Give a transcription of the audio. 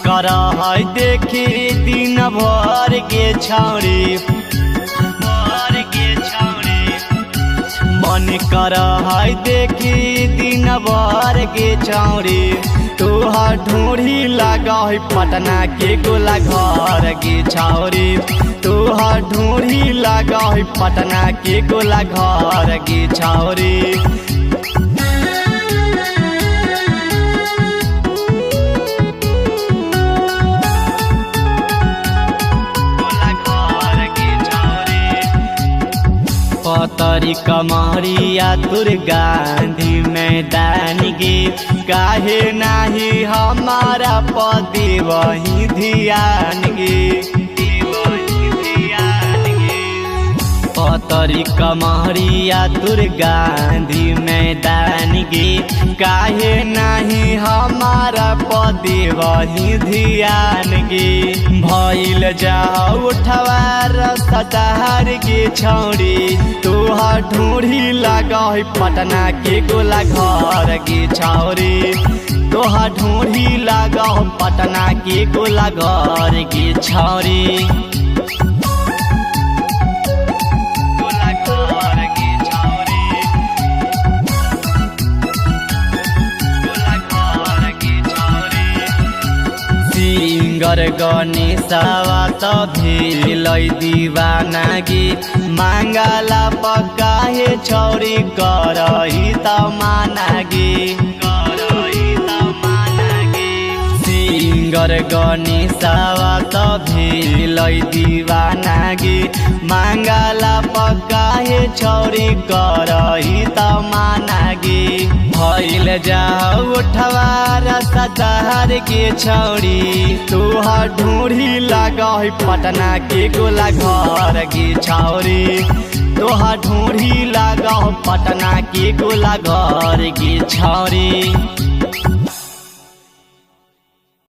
कर है देखी दिन भर के छौरी मन कर है देखी दिन भर के छौरी तोहर ढूंढी लगा है पटना के गोला घर के छौरी तोहर ढूंढी लगा है पटना के गोला घर के छौरी पतरी कमरिया तुर गांधी मैदान गे काहे नाही हमारा पति वही ध्यान गे पतरी कमरिया तुर गांधी मैदान गे काहे नाही हमारा पति वही ध्यान गे भइल जाओ उठवार सटार के छौरी तोहर ढूंढी लगा है पटना के गोला घर के छौरी तोहर ढूंढी लगा है पटना के गोला घर के छौरी सिंगर गणेशवा त भेलै दीवाना गे मांगला पकाहे छौरी करही त माना गे सिंगर गणेशवा त भेलै दीवाना गे मांगला पकाहे छौरी करही त माना गे भइल जाओ उठवार सटार के छौरी तोहर ढूंढी लगा है पटना के गोला घर के छौरी तोहर ढूंढी लगा है पटना के गोला घर के छौरी।